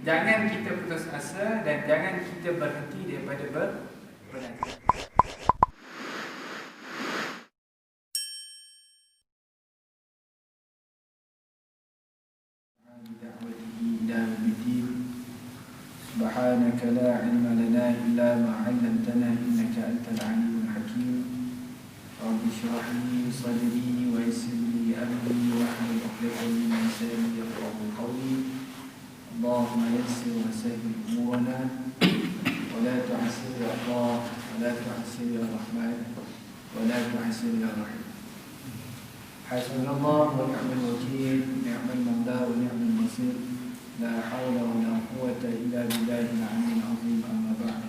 Jangan kita putus asa dan jangan kita berhenti daripada belajar. سبحانك لا علم لنا إلا ما علمتنا إنك أنت العليم الحكيم رب اشرح لي صدري ويسر لي أمري واحلل عقدة من لساني يفقهوا قولي اللهم يسر وسهل أمورنا ولا تعسر يا الله ولا تعسر يا رحمن ولا تعسر يا رحيم حسبنا الله ونعم الوكيل نعم المولى ونعم النصير لا حول ولا قوة إلا بالله العلي العظيم أما بعد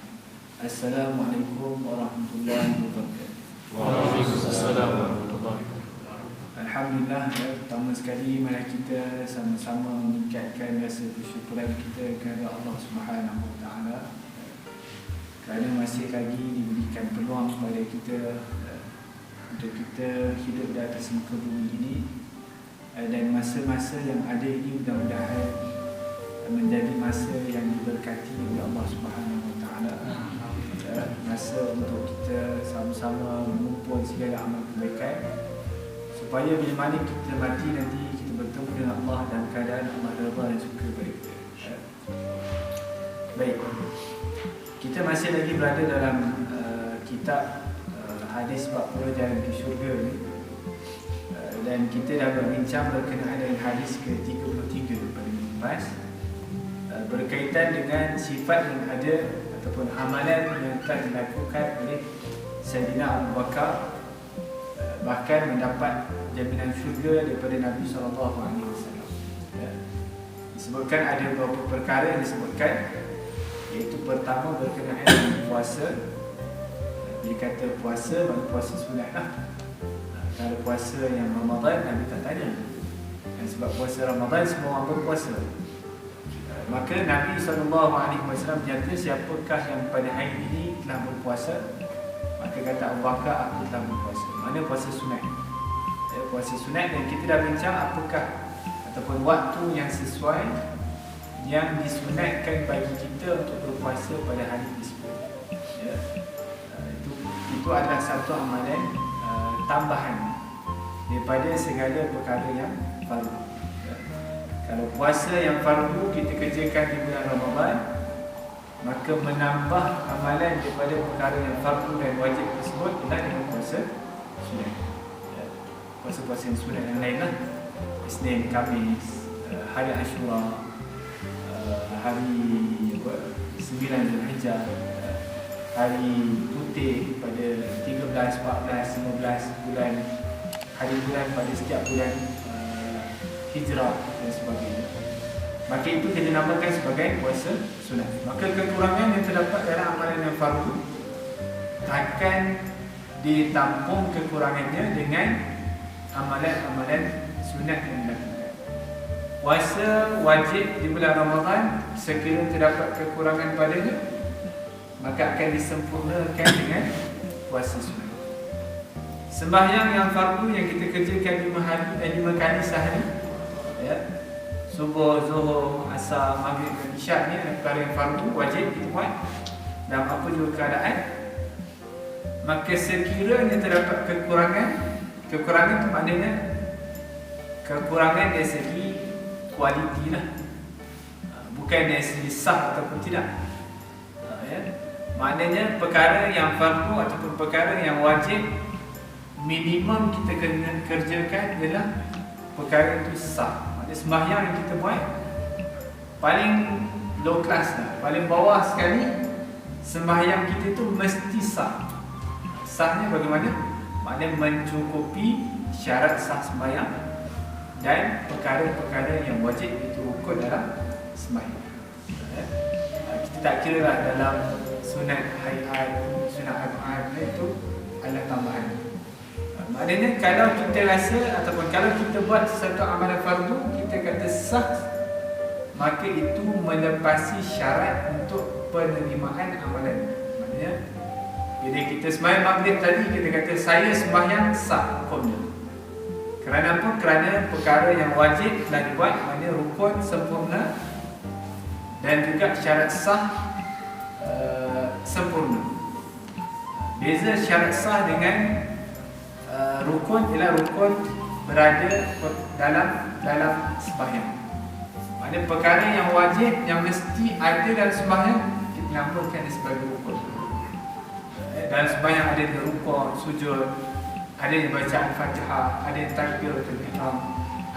السلام عليكم ورحمة الله وبركاته. Waalaikumsalam warahmatullahi wabarakatuh. Alhamdulillah, pertama sekali mari kita sama-sama meningkatkan rasa bersyukuran kita kepada Allah Subhanahu Wa Taala kerana masih lagi diberikan peluang kepada kita untuk kita hidup di atas muka bumi ini, dan masa-masa yang ada ini mudah-mudahan menjadi masa yang diberkati oleh Allah Subhanahu Wa Taala. Masa untuk kita sama-sama mengumpul segala amal kebaikan supaya bila mana kita mati nanti kita bertemu dengan Allah dalam keadaan Allah redha dan suka kepada kita. Baik, kita masih lagi berada dalam kitab hadis 40 jalan ke syurga ni, dan kita dah berbincang berkenaan dengan hadis ke-33 pada minggu lepas, berkaitan dengan sifat yang ada ataupun amalan yang telah dilakukan oleh Sayyidina Abu Bakar, bahkan mendapat jaminan syurga daripada Nabi SAW. Disebutkan ada beberapa perkara yang disebutkan, iaitu pertama berkenaan dengan puasa. Dia kata puasa, bagi puasa sunat lah. Kalau puasa yang Ramadan, Nabi tak tanya. Dan sebab puasa Ramadan semua orang berpuasa, maka Nabi SAW berkata, siapakah yang pada hari ini telah berpuasa? Maka kata Abu Bakar, aku telah berpuasa. Mana puasa sunat? Puasa sunat, dan kita dah bincang apakah ataupun waktu yang sesuai yang disunatkan bagi kita untuk berpuasa pada hari tersebut. Itu adalah satu amalan tambahan daripada segala perkara yang fardu. Kalau puasa yang fardu kita kerjakan di bulan Ramadan, maka menambah amalan daripada perkara yang fardu dan wajib tersebut adalah dengan puasa sunat. Puasa-puasa yang sunat yang lain lah, Isnin, Khamis, hari Ashura, hari 9 Zulhijjah, hari putih pada 13, 14, 15 bulan, hari bulan pada setiap bulan hijrah dan sebagainya. Maka itu kita namakan sebagai puasa sunat. Maka kekurangan yang terdapat dalam amalan yang fardu akan ditampung kekurangannya dengan amalan-amalan sunat yang dilakukan. Puasa wajib di bulan Ramadan, sekiranya terdapat kekurangan padanya, maka akan disempurnakan dengan puasa sunat. Sembahyang yang fardu yang kita kerjakan 5 kali sehari, subuh, zuhur, asar, maghrib dan isyak ni adalah perkara yang fardu wajib kita buat dalam apa juga keadaan. Maka sekiranya terdapat kekurangan itu maknanya kekurangan dari segi kualiti lah, bukan dari segi sah ataupun tidak. Maknanya perkara yang fardu ataupun perkara yang wajib, minimum kita kena kerjakan adalah perkara itu sah. Sembahyang yang kita buat paling low class lah, paling bawah sekali, sembahyang kita itu mesti sah. Sahnya bagaimana? Maknanya mencukupi syarat sah sembahyang dan perkara-perkara yang wajib itu rukun dalam sembahyang. Kita tak kira lah dalam sunat hayat, sunat abad itu adalah tambahan. Maknanya kalau kita rasa ataupun kalau kita buat sesuatu amalan fardu kita kata sah, maka itu melepasi syarat untuk penerimaan amalan. Maknanya bila kita sembahyang maghrib tadi kita kata saya sembahyang sah hukumnya. Kerana apa? Kerana perkara yang wajib telah dibuat, maknanya rukun sempurna, dan dan juga syarat sah sempurna. Beza syarat sah dengan rukun ialah rukun berada dalam sembahyang. Maknanya perkara yang wajib yang mesti ada dalam sembahyang kita namakan sebagai rukun. Dalam sembahyang ada rukun, sujud, ada yang baca Al-Fatihah, ada yang takbiratul ihram,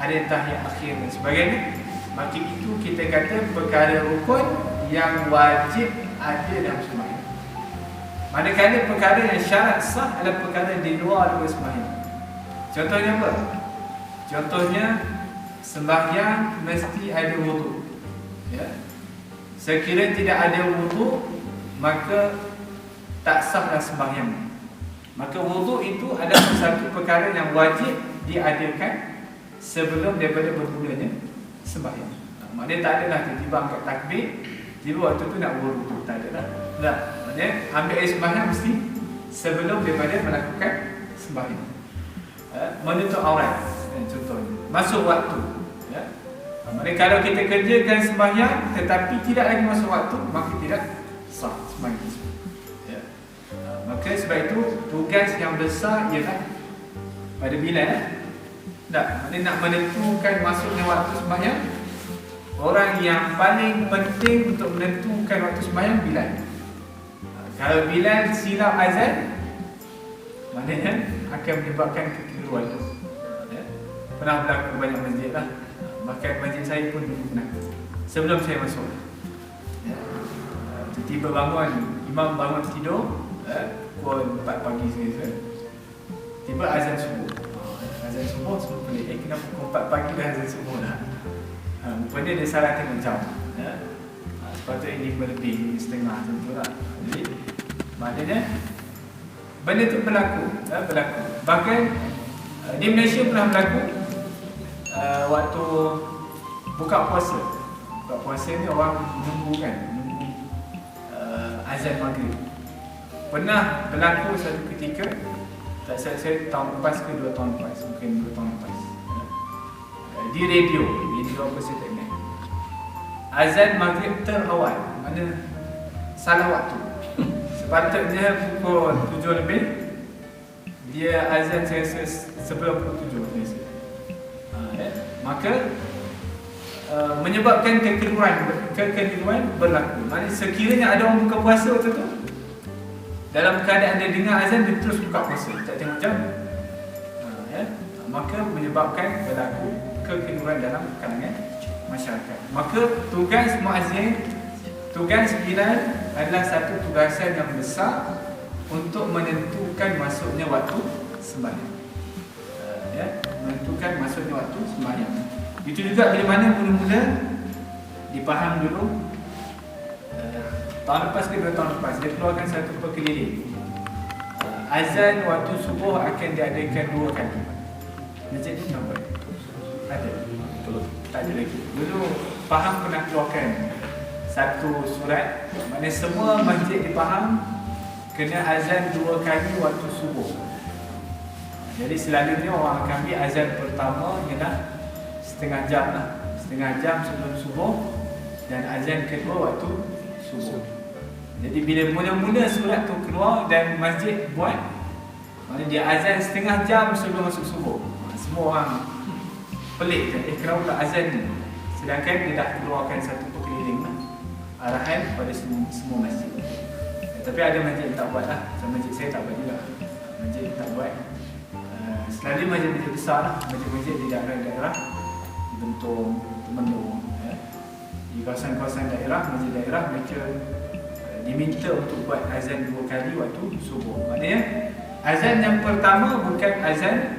ada yang tahiyat akhir dan sebagainya. Maka itu kita kata perkara rukun yang wajib ada dalam sembahyang. Manakala perkara yang syarat sah adalah perkara di luar daripada sembahyang. Contohnya apa? Contohnya sembahyang mesti ada wudu. Ya. Sekiranya tidak ada wudu, maka tak sahlah sembahyang. Maka wudu itu adalah satu perkara yang wajib diadakan sebelum daripada bermulanya sembahyang. Maknanya tak adalah tiba-tiba angkat takbir, tiba waktu tu nak wudu, tak adalah. Tak. Maknanya ambil air sembahyang mesti sebelum daripada melakukan sembahyang. Menutup aurat contohnya, masuk waktu. Ya. Maknanya kalau kita kerjakan sembahyang tetapi tidak lagi masuk waktu, maka tidak sah sembahyang tersebut. Maka sebab itu tugas yang besar ialah pada Bilal. Tak, maknanya nak menentukan masuknya waktu sembahyang, orang yang paling penting untuk menentukan waktu sembahyang Bilal. Kalau Bilal silap azan, maknanya akan menyebabkan kekeliruan. Pernah berlaku banyak masjid lah. Bahkan masjid saya pun dulu pernah. Sebelum saya masuk, tiba-tiba bangun, imam bangun tidur, pukul 4 pagi saya. Tiba azan subuh. Azan subuh semua pelik. Kenapa pukul 4 pagi dah azan subuh dah? Rupanya dia salah tengok jam. Sepatutnya 5 lebih, 5.30 macam tu lah. Jadi maknanya benda tu berlaku. Bahkan di Malaysia pernah berlaku waktu buka puasa. Buka puasa ni orang menunggu azan maghrib. Pernah berlaku satu ketika, tak saya tahun lepas ke 2 tahun lepas, mungkin 2 tahun lepas, di radio apa saya tak ingat, azan maghrib terawal, mana salah waktu. Sepatutnya pukul 7 lebih, dia azan saya rasa sebelum pukul 7 maka menyebabkan kekeliruan berlaku. Maksudnya sekiranya ada orang buka puasa waktu tu, dalam keadaan dia dengar azan, dia terus buka puasa, tak tengok jam, maka menyebabkan berlaku kekeliruan dalam kalangan masyarakat. Maka tugas muazzin, tugas Bilal adalah satu tugasan yang besar untuk menentukan masuknya waktu sembahyang. Menentukan masuknya waktu sembahyang. Itu juga bila mana mula-mula dipaham dulu. Tahun lepas ke 2 tahun lepas, dia keluarkan satu perkeliling. Azan waktu subuh akan diadakan 2 kali. Masjid ni nampak? Ada? Tak ada lagi. Dulu Pahang pernah keluarkan satu surat. Maknanya semua masjid di Pahang kena azan 2 kali waktu subuh. Jadi selalunya orang akan ambil azan pertama ialah setengah jam lah. Setengah jam sebelum subuh, dan azan kedua waktu subuh. Jadi bila mula-mula surat tu keluar dan masjid buat, maknanya dia azan setengah jam sebelum masuk subuh. Semua orang pelik je, kenapa tak azan ni? Sedangkan dia dah keluarkan satu perkeliling lah, arahan kepada semua masjid. Tapi ada masjid yang tak buat lah. Macam masjid saya tak buat juga. Masjid tak buat. Selalu masjid-masjid besar lah, masjid-masjid di daerah-daerah, di Bentong, Temendung, di kawasan-kawasan daerah, masjid daerah, mereka diminta untuk buat azan 2 kali waktu subuh. Maknanya azan yang pertama bukan azan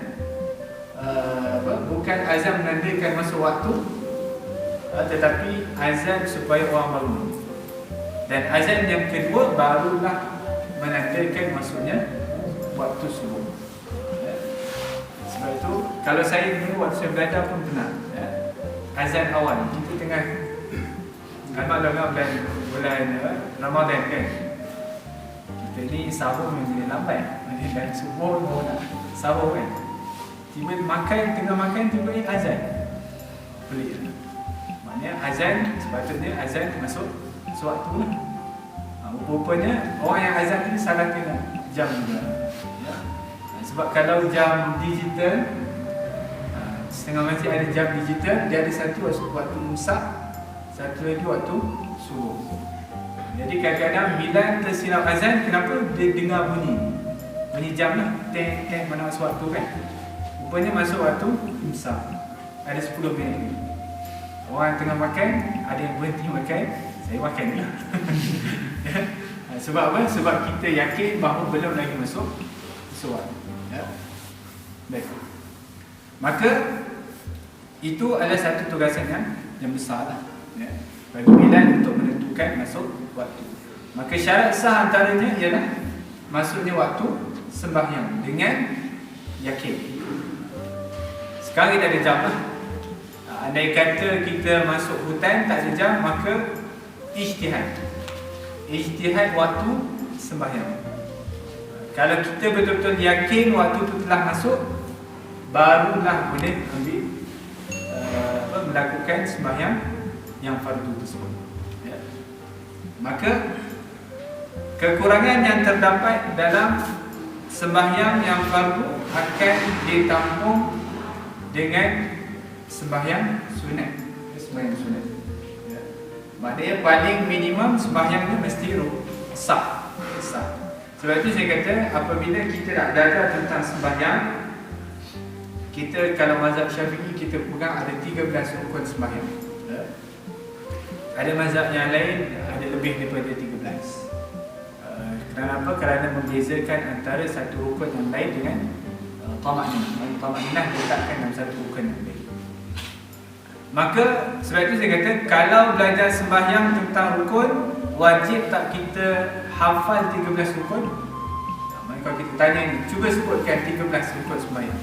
menandakan masuk waktu, tetapi azan supaya orang bangun. Dan azan yang kedua barulah menandakan masuknya waktu subuh. Sebab itu kalau saya dulu waktu saya belajar pun pernah, azan awal kita tengah malam bulan Ramadan kan, kita ni sahur menjadi lambat, dan subuh baru nak sahur kan, tiba makan, tengah makan tiba azan, pelik lah. Maknanya Ya, azan sepatutnya azan masuk sewaktu lah. Rupanya orang yang azan ni salah tengok jam juga. Ya. Sebab kalau jam digital, setengah masjid ada jam digital, dia ada satu waktu imsak, satu lagi waktu subuh. Jadi kadang-kadang bila tersilap azan, kenapa dia dengar bunyi jam lah, teng mana masuk waktu kan. Rupanya masuk waktu imsak, ada 10 minit. Orang tengah makan, ada yang berhenti makan, saya makan lah. Sebab apa? Sebab kita yakin bahawa belum lagi masuk waktu. Ya. Baik. Maka itu adalah satu tugasan yang besar lah, ya, bagi Bilal untuk menentukan masuk waktu. Maka syarat sah antaranya ialah masuknya waktu sembahyang dengan yakin. Sekarang kita ada jam lah. Andai kata kita masuk hutan tak ada jam, maka ijtihad waktu sembahyang. Kalau kita betul-betul yakin waktu itu telah masuk, barulah boleh ambil melakukan sembahyang yang fardu tersebut. Ya. Maka kekurangan yang terdapat dalam sembahyang yang fardu akan ditampung dengan sembahyang sunat. Sembahyang sunat. Ya. Maknanya paling minimum sembahyangnya mesti sah. Sebab itu saya kata apabila kita nak belajar tentang sembahyang, kita kalau mazhab Syafi'i kita pegang ada 13 rukun sembahyang. Ya. Ada mazhab yang lain ada lebih daripada 13. Kenapa? Kerana membezakan antara satu rukun yang lain dengan tamakninah. Tamakninah diletakkan dalam satu rukun yang lain. Maka sebab itu saya kata kalau belajar sembahyang tentang rukun, wajib tak kita hafal 13 rukun? Kalau kita tanya ni, cuba sebutkan 13 rukun sembahyang.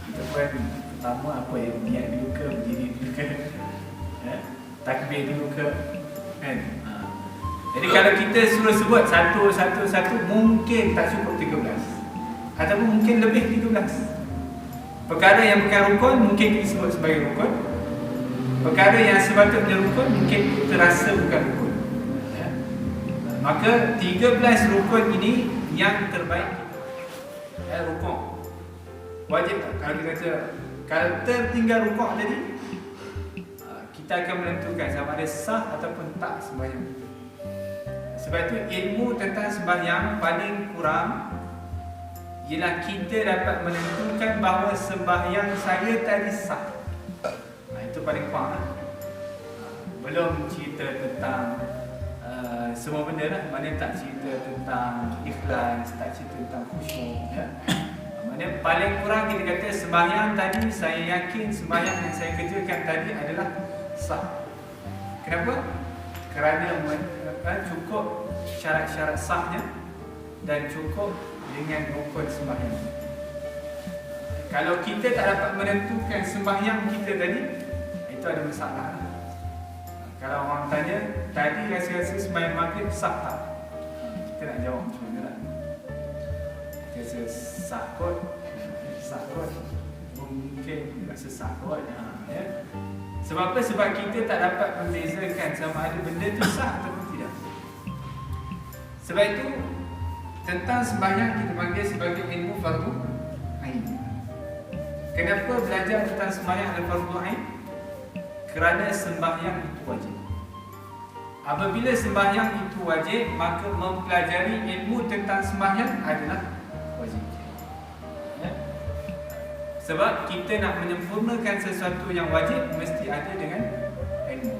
Kita pun pertama apa ya, niat dulu ke, berdiri dulu ke, ya? Takbir dulu ke, kan? Jadi kalau kita suruh sebut satu, mungkin tak cukup 13, ataupun mungkin lebih 13. Perkara yang bukan rukun mungkin kita sebut sebagai rukun. Perkara yang sepatutnya rukun mungkin kita rasa bukan rukun. Ya. Maka 13 rukun ini yang terbaik. Ya, rukun wajib tak? Kalau kita kata kalau tertinggal rukun tadi, kita akan menentukan sama ada sah ataupun tak sembahyang. Sebab itu ilmu tentang sembahyang paling kurang ialah kita dapat menentukan bahawa sembahyang saya tadi sah. Itu paling kurang lah. Belum cerita tentang semua benda lah. Mana tak cerita tentang ikhlas, tak cerita tentang khusyuk, ya. Mana paling kurang kita kata sembahyang tadi saya yakin sembahyang yang saya kerjakan tadi adalah sah. Kenapa? Kerana cukup syarat-syarat sahnya dan cukup dengan rukun sembahyang. Kalau kita tak dapat menentukan sembahyang kita tadi, itu ada masalah. Kalau orang tanya, tadi rasa-rasa sembahyang maghrib sah tak? Kita nak jawab macam mana lah. Rasa sah kot, mungkin rasa sah kot, ya. Sebab apa? Sebab kita tak dapat membezakan sama ada benda tu sah ataupun tidak. Sebab itu tentang sembahyang kita panggil sebagai ilmu fardu ain. Kenapa belajar tentang sembahyang adalah fardu ain? Kerana sembahyang itu wajib. Apabila sembahyang itu wajib, maka mempelajari ilmu tentang sembahyang adalah wajib. Ya? Sebab kita nak menyempurnakan sesuatu yang wajib mesti ada dengan ilmu.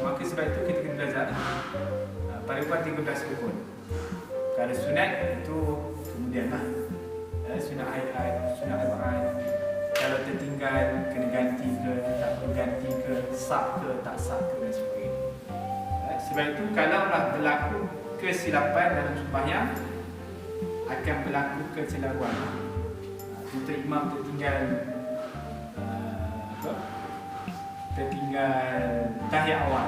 Maka sebab itu kita kena belajar paling kurang 13 rukun. Kalau sunat itu kemudian lah, sunat ayat, sunat al-Quran. Kalau tertinggal kena ganti ke, tak perlu ganti ke, sah ke, tak sah ke dan sebagainya. Sebab itu kalaulah berlaku kesilapan dalam sembahyang, akan berlaku kecelaruan. Contoh imam tertinggal tertinggal tahiyat awal.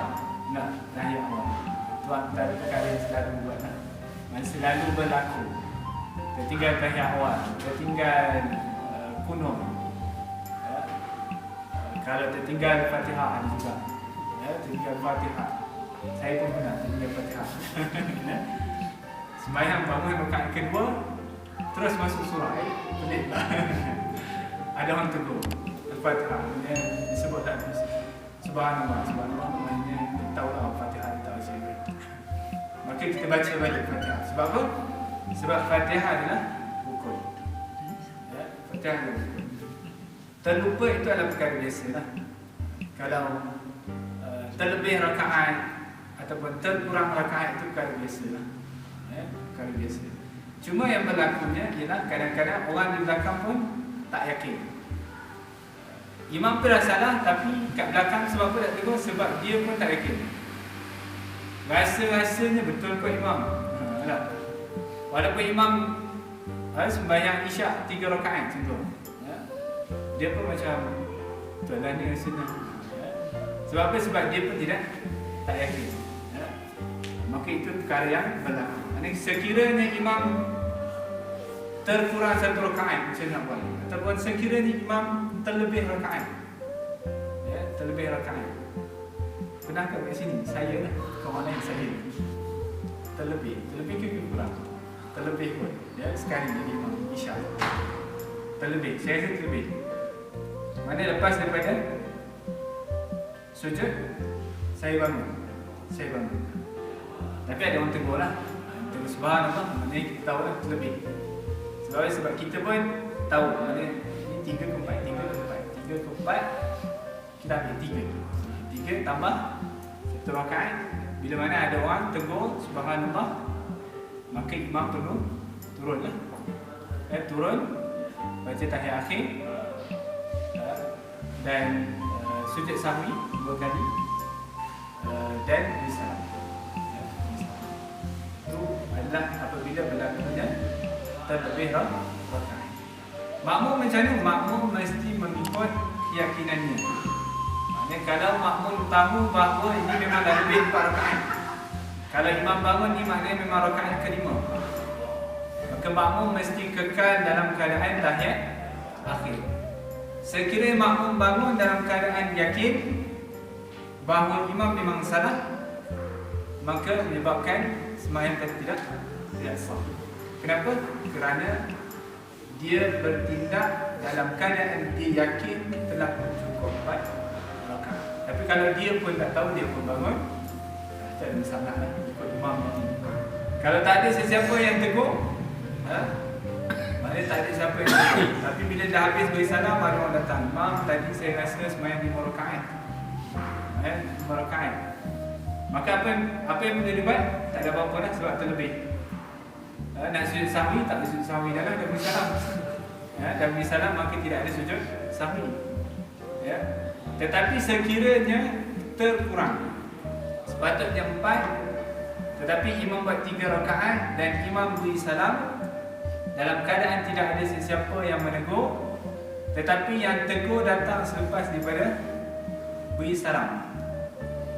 Tahiyat awal. Itu antara perkara yang selalu buat lah. Selalu berlaku. Tertinggal tahiyat awal, tertinggal kunut. Kalau tertinggal Fatihah ada juga. tertinggal Fatihah. Saya pun pernah tertinggal Fatihah. Sembahyang bangun rakaat kedua, terus masuk surah. Pelik lah. Ada orang tegur Al-Fatihah, disebut tak Subhanallah, Subhanallah maknanya kita tahu lah Fatihah kita baca. Maka kita baca balik Fatihah. Sebab apa? Sebab Fatihah adalah rukun. Fatihah adalah rukun. Terlupa itu adalah perkara biasa lah. Kalau terlebih rakaat ataupun terkurang rakaat itu perkara biasa lah. Perkara biasa. Cuma yang berlakunya ialah kadang-kadang orang di belakang pun tak yakin. Imam tu dah salah tapi kat belakang sebab apa tak tegur? Sebab dia pun tak yakin. Rasa-rasanya betul kot imam. Walaupun imam sembahyang isyak 3 rakaat contoh. Dia pun macam betul lah ni rasanya. Sebab apa? Sebab dia pun tak yakin. Maka itu perkara yang berlaku. Sekiranya imam terkurang 1 rakaat macam nak buat, ataupun sekiranya imam terlebih rakaat, terlebih rakaat. Pernah kat sini saya lah, kawan lain saya terlebih ke kurang? Terlebih pun. Sekali jadi imam isyak terlebih, saya rasa terlebih. Mana lepas daripada sujud saya bangun. Tapi ada orang tegur lah, tegur subhanallah, maknanya kita tahu lah terlebih. Sebab kita pun tahu mana ni 3 ke 4, 3 ke 4 kita ambil 3 tambah 1 rakaat. Bila mana ada orang tegur subhanallah, maka imam turun lah. Turun baca tahiyat akhir dan sujud sahwi 2 kali dan bersalam. Itu adalah apabila berlakunya terlebih rakaat. Makmum macam mana? Makmum mesti mengikut keyakinannya. Maknanya kalau makmum tahu bahawa ini memang dah lebih 4 rakaat, kalau imam bangun ni maknanya memang rakaat kelima, maka makmum mesti kekal dalam keadaan tahiyat akhir. Sekiranya makmum bangun dalam keadaan yakin bahawa imam memang salah, maka menyebabkan sembahyang tidak sah. Kenapa? Kerana dia bertindak dalam keadaan dia yakin telah cukup 4 rakaat. Tapi kalau dia pun tak tahu, dia pun bangun, tak ada masalah lah, ikut imam nanti. Kalau tak ada sesiapa yang tegur, maknanya tak ada siapa yang tegur. Tapi bila dah habis bersalam, baru orang datang, imam tadi saya rasa sembahyang 5 rakaat, 5 rakaat. Maka apa yang boleh dibuat? Tak ada apa-apa lah sebab terlebih. Nak sujud sahwi, tak ada sujud sahwi dah lah, dah bersalam. Dah bersalam, maka tidak ada sujud sahwi. Tetapi sekiranya terkurang, sepatutnya 4, tetapi imam buat 3 rakaat dan imam beri salam dalam keadaan tidak ada sesiapa yang menegur, tetapi yang tegur datang selepas daripada beri salam.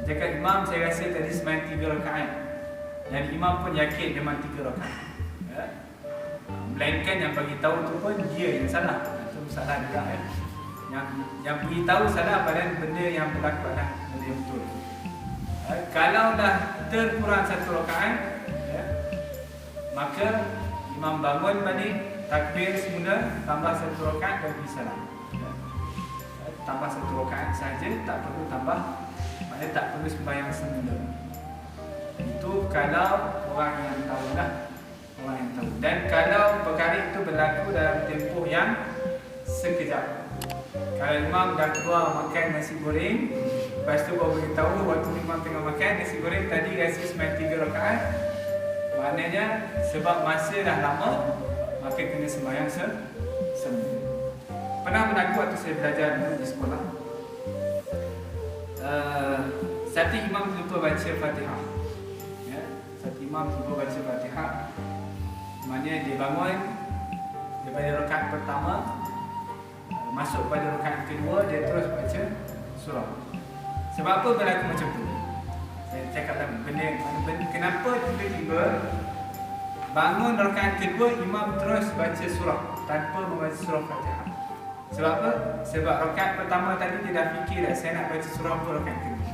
Cakap imam, saya rasa tadi sembahyang 3 rakaat, dan imam pun yakin memang 3 rakaat. Melainkan yang bagi tahu tu pun dia yang salah. Itu salah juga kan. Yang beritahu salah padahal benda yang berlaku adalah benda yang betul. Kalau dah terkurang 1 rakaat, maka imam bangun balik, takbir semula, tambah 1 rakaat dan beri salam. Tambah 1 rakaat saja, tak perlu tambah, maknanya tak perlu sembahyang semula. Itu kalau orang yang tahulah, orang yang tahu. Dan kalau perkara itu berlaku dalam tempoh yang sekejap. Kalau imam dah keluar makan nasi goreng, lepas tu baru beritahu waktu imam tengah makan nasi goreng tadi rasa sembahyang 3 rakaat, maknanya sebab masa dah lama, maka kena sembahyang semula. Pernah berlaku waktu saya belajar dulu di sekolah, satu imam lupa baca Fatihah. Satu imam lupa baca Fatihah, maknanya dia bangun daripada rakaat pertama, masuk pada rakaat kedua, dia terus baca surah. Sebab apa berlaku macam tu? Saya cakap lagi benda kenapa tiba-tiba bangun rakaat kedua imam terus baca surah tanpa membaca surah Fatihah. Sebab apa? Sebab rakaat pertama tadi dia dah fikir dah, saya nak baca surah apa rakaat kedua.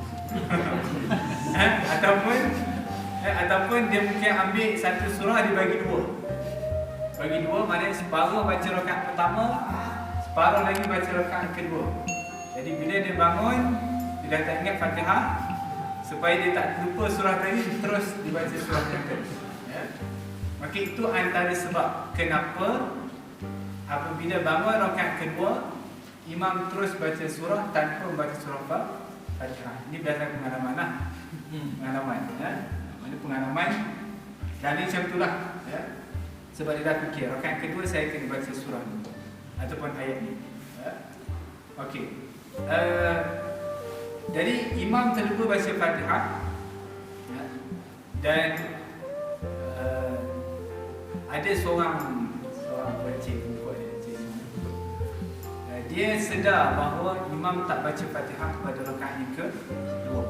Ataupun dia mungkin ambil satu surah dia bagi dua. Bagi dua maknanya separuh baca rakaat pertama, separuh lagi baca rakaat kedua. Jadi bila dia bangun, dia dah tak ingat Fatihah, supaya dia tak lupa surah tadi, terus dibaca surah yang kedua. Ya. Maka itu antara sebab kenapa apabila bangun rakaat kedua, imam terus baca surah tanpa membaca surah Fatihah. Ini berdasarkan pengalaman lah. Pengalaman, ya. Mana pengalaman dan macam itulah, ya. Sebab dia dah fikir rakaat kedua saya kena baca surah ni ataupun ayat ni, ya. Okey. Jadi imam terlupa baca Fatihah, ya. Dan ada seorang pencik dia sedar bahawa imam tak baca Fatihah pada rakaat yang kedua.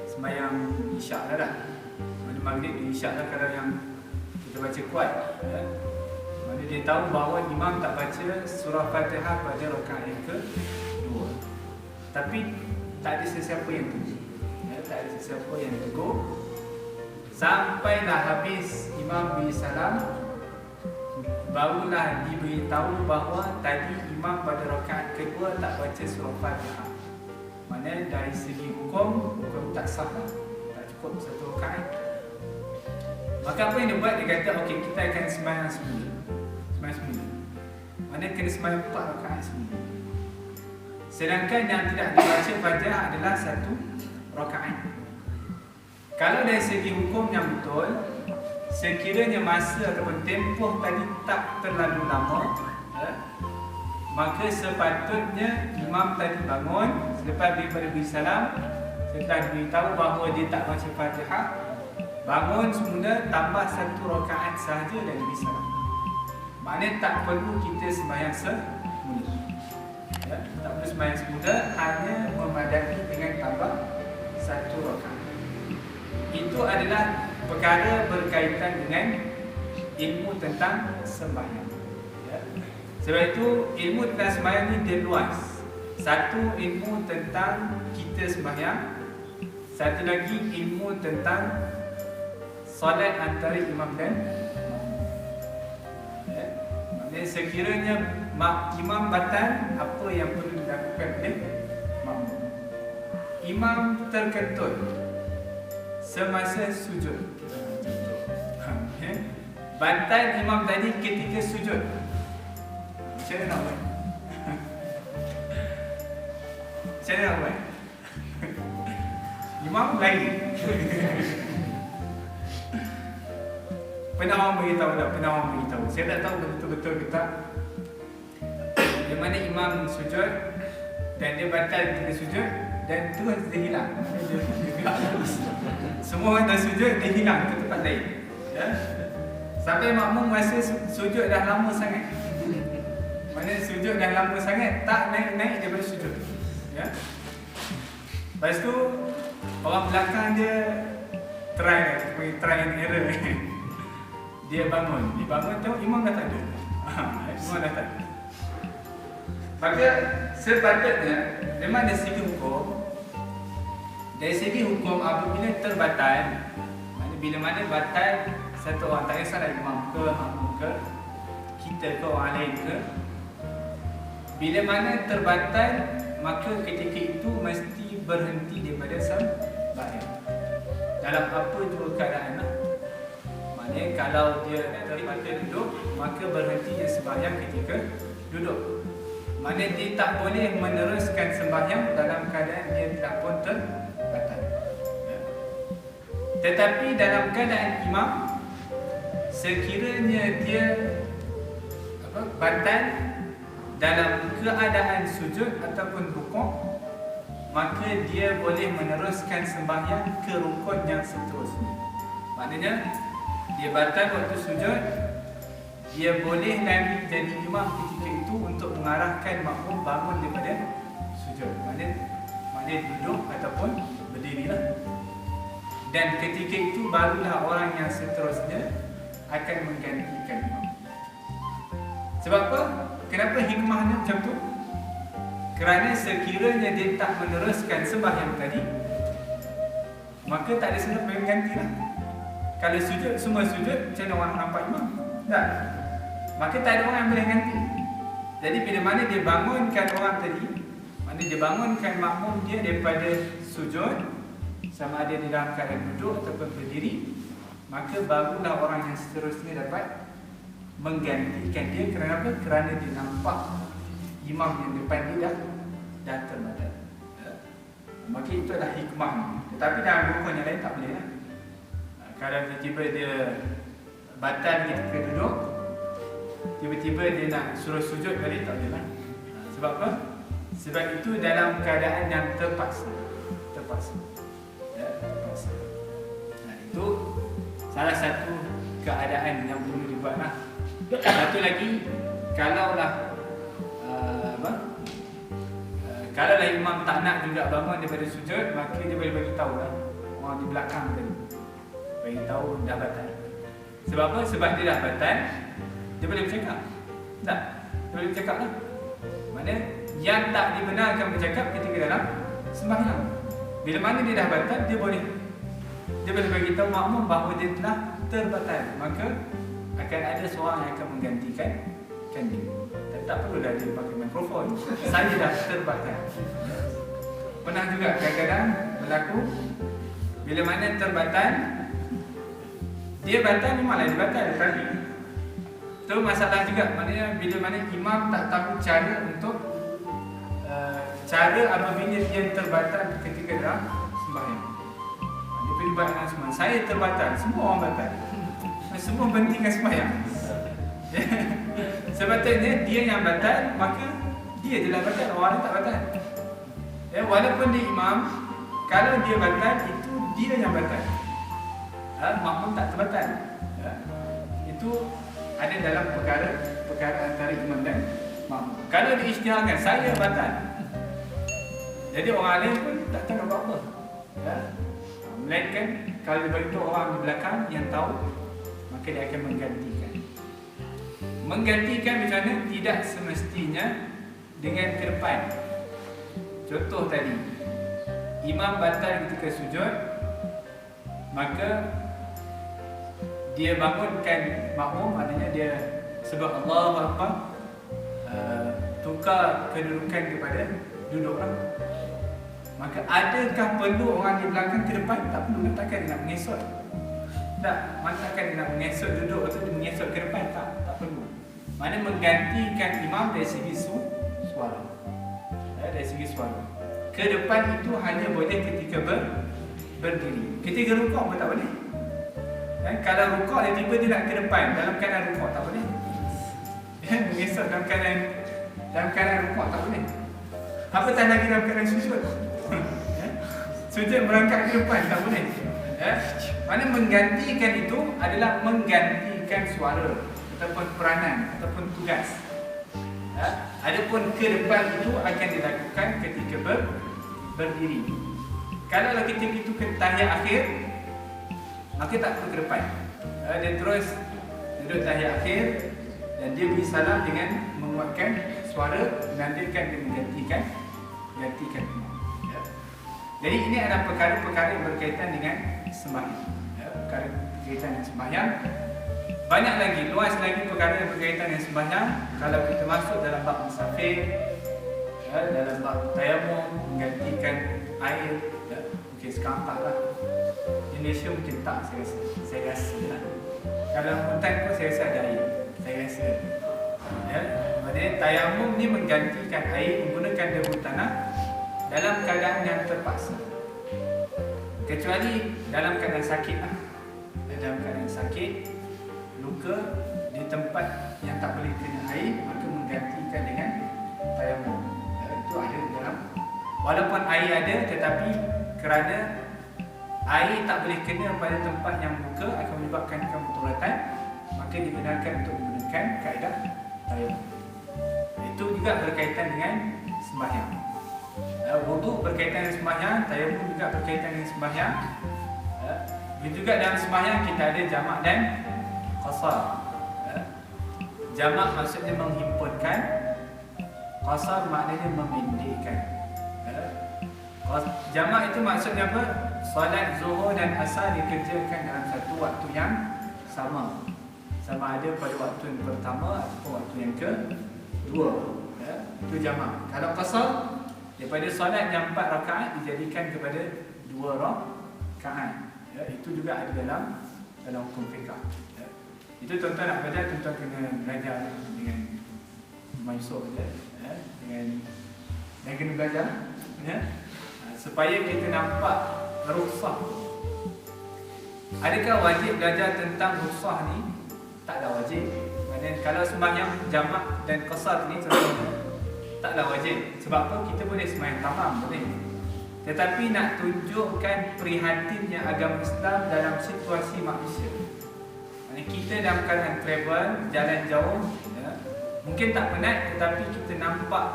Sembahyang isyak dah. Mana maghrib dia isyak dah kalau yang kita baca kuat, ya. Mana dia tahu bahawa imam tak baca surah Fatihah pada rakaat yang kedua. Tapi tak ada sesiapa yang tegur, ya, tak ada sesiapa yang tegur. Sampailah habis imam beri salam, barulah diberitahu bahawa tadi imam pada rakaat kedua tak baca surah Fatihah. Maknanya dari segi hukum tak sah lah, tak cukup satu rakaat. Maka apa yang dia buat, dia kata okey, kita akan sembahyang semula. Sembahyang semula maknanya kena sembahyang 4 rakaat semula. Sedangkan yang tidak dibaca Fatihah adalah 1 rakaat. Kalau dari segi hukum yang betul, sekiranya masa ataupun tempoh tadi tak terlalu lama, ya, maka sepatutnya imam tadi bangun selepas daripada beri salam, setelah beritahu bahawa dia tak baca Fatihah, bangun semula tambah 1 rakaat sahaja dan beri salam. Maknanya tak perlu kita sembahyang semula, ya, tak perlu sembahyang semula, hanya memadai dengan tambah 1 rakaat. Itu adalah perkara berkaitan dengan ilmu tentang sembahyang, ya. Sebab itu ilmu tentang sembahyang ni dia luas. Satu ilmu tentang kita sembahyang, satu lagi ilmu tentang solat antara imam dan makmum, ya. Maksudnya sekiranya imam batal, apa yang perlu dilakukan oleh makmum? Imam terkentut semasa sujud, batal imam tadi ketika sujud, macam mana nak buat? Macam mana nak buat? Imam lari. Pernah orang beritahu tak? Pernah orang beritahu. Saya tak tahu betul-betul ke tak. Di mana imam sujud dan dia batal ketika sujud dan terus dia hilang. Semua orang dah sujud, dia hilang ke tempat lain, ya? Sampai makmum rasa sujud dah lama sangat. Mana sujud dah lama sangat, tak naik-naik daripada sujud, ya? Lepas tu orang belakang dia try and error. Dia bangun tengok imam dah tak ada. Imam dah tak ada. Maka sepatutnya memang dari segi hukum apabila terbatal, bila mana batal satu orang, tak kisahlah imam ke, makmum ke, kita ke, orang lain ke, bila mana terbatal, maka ketika itu mesti berhenti daripada sembahyang dalam apa jua keadaan. Maknanya kalau dia terpaksa duduk, maka berhenti dia sembahyang ketika duduk. Maknanya dia tak boleh meneruskan sembahyang dalam keadaan dia tak pun terbatal, ya. Tetapi dalam keadaan imam, sekiranya dia batal dalam keadaan sujud ataupun rukuk, maka dia boleh meneruskan sembahyang ke rukun yang seterusnya. Maknanya dia batal waktu sujud, dia boleh lagi jadi imam ketika itu untuk mengarahkan makmum bangun daripada sujud. Maknanya duduk ataupun berdirilah. Dan ketika itu barulah orang yang seterusnya akan menggantikan imam. Sebab apa? Kenapa hikmahnya macam tu? Kerana sekiranya dia tak meneruskan sembahyang tadi, maka tak ada sebab bagi ganti lah. Kalau sujud, semua sujud, macam mana orang nampak imam? Tak. Maka tak ada orang yang boleh ganti. Jadi bila mana dia bangunkan orang tadi, mana dia bangunkan makmum dia daripada sujud, sama ada di dalam keadaan duduk ataupun berdiri, maka barulah orang yang seterusnya dapat menggantikan dia. Kerana apa? Kerana dia nampak imam yang depan dia dah terbatal. Maka itu adalah hikmah. Tetapi dalam rukun yang lain tak boleh lah. Kalau tiba-tiba dia batal ketika duduk, tiba-tiba dia nak suruh sujud balik, tak boleh lah. Sebab apa? Sebab itu dalam keadaan yang terpaksa. Terpaksa. Itu salah satu keadaan yang perlu dibuatlah. Satu lagi, kalaulah kalaulah imam tak nak juga bangun daripada sujud, maka dia boleh bagi tahu lah orang di belakang tadi, bagi tahu dah batal. Sebab apa? Sebab dia dah batal, dia boleh bercakap. Tak? Dia boleh bercakap lah. Maknanya yang tak dibenarkan bercakap ketika dalam sembahyang. Bila mana dia dah batal, dia boleh bagi tahu makmum bahawa dia telah terbatal. Maka akan ada seorang yang akan menggantikan dia. Tak perlulah dia pakai mikrofon. Saya dah terbatal. Pernah juga kadang-kadang berlaku, bila mana terbatal, dia batal memanglah dia batal, tetapi itu masalah juga. Maknanya bila mana imam tak tahu cara untuk cara apabila dia terbatal ketika dalam sembahyang. Dia pergi buat dengan semua, saya terbatal, semua orang batal. Semua berhentikan sembahyang. Sebetulnya dia yang batal, maka dia je lah batal, orang lain tak batal. Walaupun dia imam, kalau dia batal, itu dia yang batal. Makmum tak terbatal. Itu ada dalam perkara antara imam dan makmum. Kalau diisytiharkan, saya batal, jadi orang lain pun tak tahu buat apa. Melainkan kalau dia beritahu orang di belakang yang tahu, maka dia akan menggantikan. Menggantikan macam mana? Tidak semestinya dengan ke depan. Contoh tadi, imam batal ketika sujud, maka dia bangunkan makmum, maknanya dia sebab Allahu Akbar, tukar kedudukan kepada duduklah. Maka adakah perlu orang di belakang ke depan? Tak perlu, takkan dia nak mengesot. Tak, takkan dia nak mengesot duduk atau dia mengesot ke depan, tak perlu. Mana menggantikan imam dari segi suara. Dari segi suara. Ke depan itu hanya boleh ketika berdiri. Ketika rukuk pun tak boleh. Kalau rukuk tiba-tiba dia nak ke depan, dalam keadaan rukuk tak boleh. Mengesot dalam keadaan rukuk tak boleh. Apatah lagi dalam keadaan sujud. Sujud berangkat ke depan tak boleh. Mana menggantikan itu adalah menggantikan suara ataupun peranan ataupun tugas. Adapun ke depan itu akan dilakukan ketika berdiri. Kalau ketika itu ke tahiyat akhir, maka tak perlu ke depan. Dia terus duduk tahiyat akhir dan dia beri salam dengan menguatkan suara dan dia akan menggantikan. Jadi ini adalah perkara-perkara yang berkaitan dengan sembahyang. Perkara berkaitan dengan sembahyang. Banyak lagi, luas lagi perkara yang berkaitan dengan sembahyang. Kalau kita masuk dalam bab musafir, dalam bab tayamum, menggantikan air, mungkin sekarang tak lah. Indonesia mungkin tak, saya rasa lah. Kalau hutan pun saya rasa ada air, saya rasa. Maksudnya tayamum ni menggantikan air menggunakan debu tanah dalam keadaan yang terpaksa. Kecuali dalam keadaan sakit lah. Dalam keadaan sakit, luka di tempat yang tak boleh kena air, maka menggantikan dengan tayamum. Itu ada dalam, walaupun air ada, tetapi kerana air tak boleh kena pada tempat yang luka akan menyebabkan kemudaratan, maka dibenarkan untuk menggunakan kaedah tayamum. Itu juga berkaitan dengan sembahyang. Wuduk berkaitan dengan sembahyang, tayamum juga berkaitan dengan sembahyang. Juga dalam sembahyang kita ada jamak dan qasar. Jamak maksudnya menghimpunkan, qasar maknanya memendekkan. Jamak itu maksudnya apa? solat zuhur dan asar dikerjakan dalam satu waktu yang sama. Sama ada pada waktu yang pertama ataupun waktu yang kedua. Ya, itu jamak. Kalau qasar, daripada solat yang 4 rakaat dijadikan kepada 2 rakaat. Ya, itu juga ada dalam hukum fiqh. Ya. Itu tuan-tuan nak belajar, tuan-tuan kena belajar dengan Maisur je, ya, dengan kena belajar, ya, supaya kita nampak rukhsah. Adakah wajib belajar tentang rukhsah ni? Taklah wajib. Maknanya kalau sembahyang jamak dan qasar ni contohnya, taklah wajib. Sebab apa? Kita boleh sembahyang tamam, boleh. Tetapi nak tunjukkan prihatinnya agama Islam dalam situasi manusia. Maknanya kita dalam keadaan travel, jalan jauh, ya, mungkin tak penat, tetapi kita nampak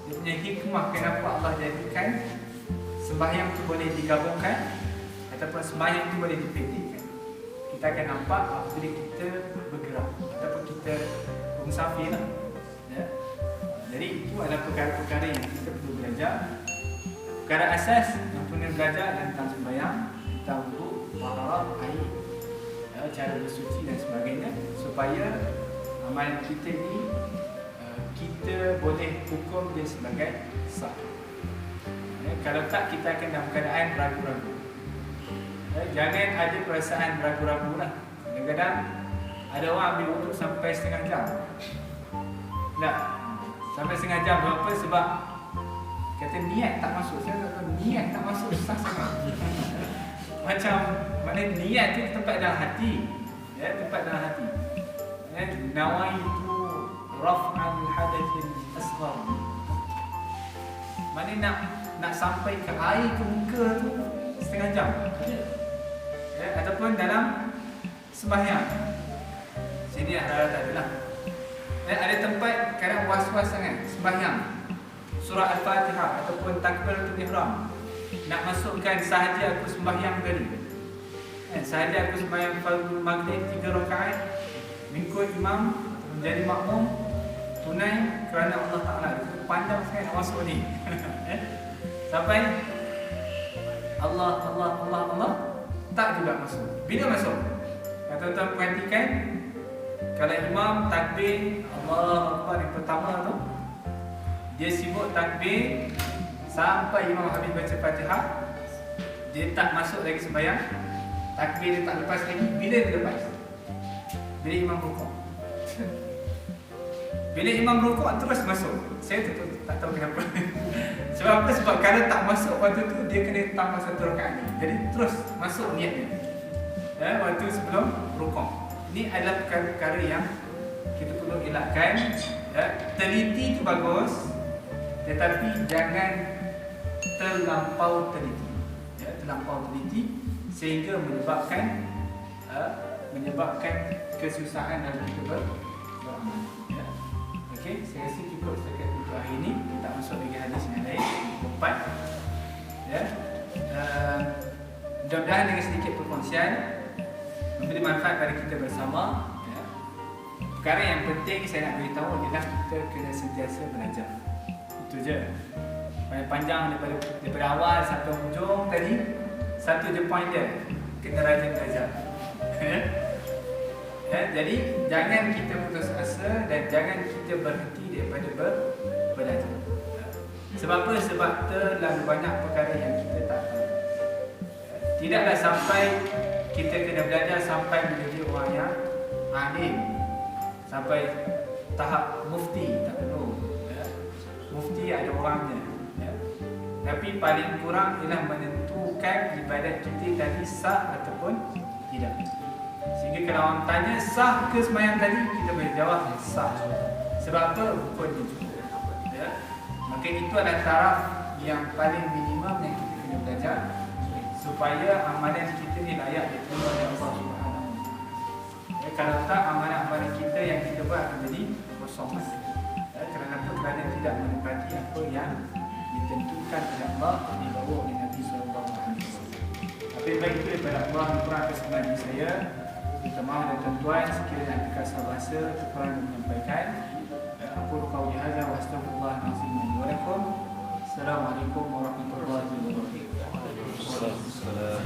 dia punya hikmah kenapa Allah jadikan sembahyang tu boleh digabungkan ataupun sembahyang tu boleh dipendekkan. Kita akan nampak apabila kita bergerak ataupun kita bermusafir lah. Ya. Jadi itu adalah perkara-perkara yang kita perlu belajar. Perkara asas yang perlu belajar tentang sembahyang, tentang wuduk, taharah, air, ya, cara bersuci dan sebagainya, supaya amalan kita ni kita boleh hukum dia sebagai sah. Ya, kalau tak, kita akan dalam keadaan ragu-ragu. Ya, jangan ada perasaan ragu-ragu lah. Kadang-kadang ada orang ambil wuduk sampai setengah jam. Tak, sampai setengah jam. Kenapa? Sebab kata niat tak masuk. Saya kata niat tak masuk susah sangat. Macam mana niat tu tempat dalam hati. Ya, tempat dalam hati. Ya, nawaitu raf'al hadathil asghar. Mana nak sampai ke air ke muka tu setengah jam. Ya, ataupun dalam sembahyang. Sini rata-rata adalah. Ya, ada tempat kadang was-was sangat sembahyang. Surah Al-Fatihah ataupun takbiratul ihram. Nak masukkan sahaja aku sembahyang tadi. Sahaja aku sembahyang fardu maghrib 3 rakaat, mengikut imam menjadi makmum tunai kerana Allah Taala. Itu panjang sekali nak masuk ni. Sampai Allah tak juga masuk. Bila masuk? Tuan-tuan perhatikan, kalau imam takbir Allahu Akbar yang pertama tu, dia sibuk takbir sampai imam habis baca Fatihah, dia tak masuk lagi sembahyang. Takbir dia tak lepas lagi. Bila dia lepas? Bila imam rukuk. Bila imam rukuk terus masuk. Saya tak tahu kenapa. Sebab apa? Sebab kalau tak masuk waktu tu, dia kena tambah 1 rakaat ni. Jadi terus masuk niatnya. Ya, waktu sebelum rukuk. Ini adalah perkara-perkara yang kita perlu elakkan. Ya, teliti tu bagus, tetapi jangan terlampau teliti. Ya, terlampau teliti sehingga menyebabkan kesusahan dalam kita beramal. Ya. Okey, saya rasa cukup setakat itu hari ini. Kita masuk lagi hadis yang lain, 4. Ya. Mudah-mudahan dengan sedikit perkongsian memberi manfaat pada kita bersama. Ya. Perkara yang penting saya nak beritahu adalah kita kena sentiasa belajar. Itu je. Panjang daripada awal sampai hujung tadi, satu je point dia, kena rajin belajar. Ya, jadi jangan kita putus asa dan jangan kita berhenti daripada belajar. Sebab apa? Sebab terlalu banyak perkara yang kita tak tahu. Tidaklah sampai kita kena belajar sampai menjadi orang yang alim, sampai tahap mufti, tak perlu. Ya. Mufti ada orangnya. Ya. Tapi paling kurang ialah menentukan ibadat kita tadi sah ataupun tidak. Sehingga kalau orang tanya sah ke sembahyang tadi, kita boleh jawab sah. Sebab apa? Rukun dia cukup. Ya. Maka itu adalah taraf yang paling minimum yang kita kena belajar supaya amalan kita ni layak diterima oleh Allah Subhanahu Wa Taala. Kalau tak, amalan-amalan kita yang kita buat akan jadi kosong. Ya. Kerana tidak menepati apa yang ditentukan oleh Allah dibawa oleh Nabi Sallallahu Alaihi Wasallam. Tapi baik itu daripada Allah kurang kesempatan saya. Minta maaf dan tuan-tuan sekiranya yang terkasar bahasa terkurang menyampaikan. Aku qauli hadza wa astaghfirullah al-azim li wa lakum. Assalamualaikum warahmatullahi wabarakatuh. Waalaikumsalam.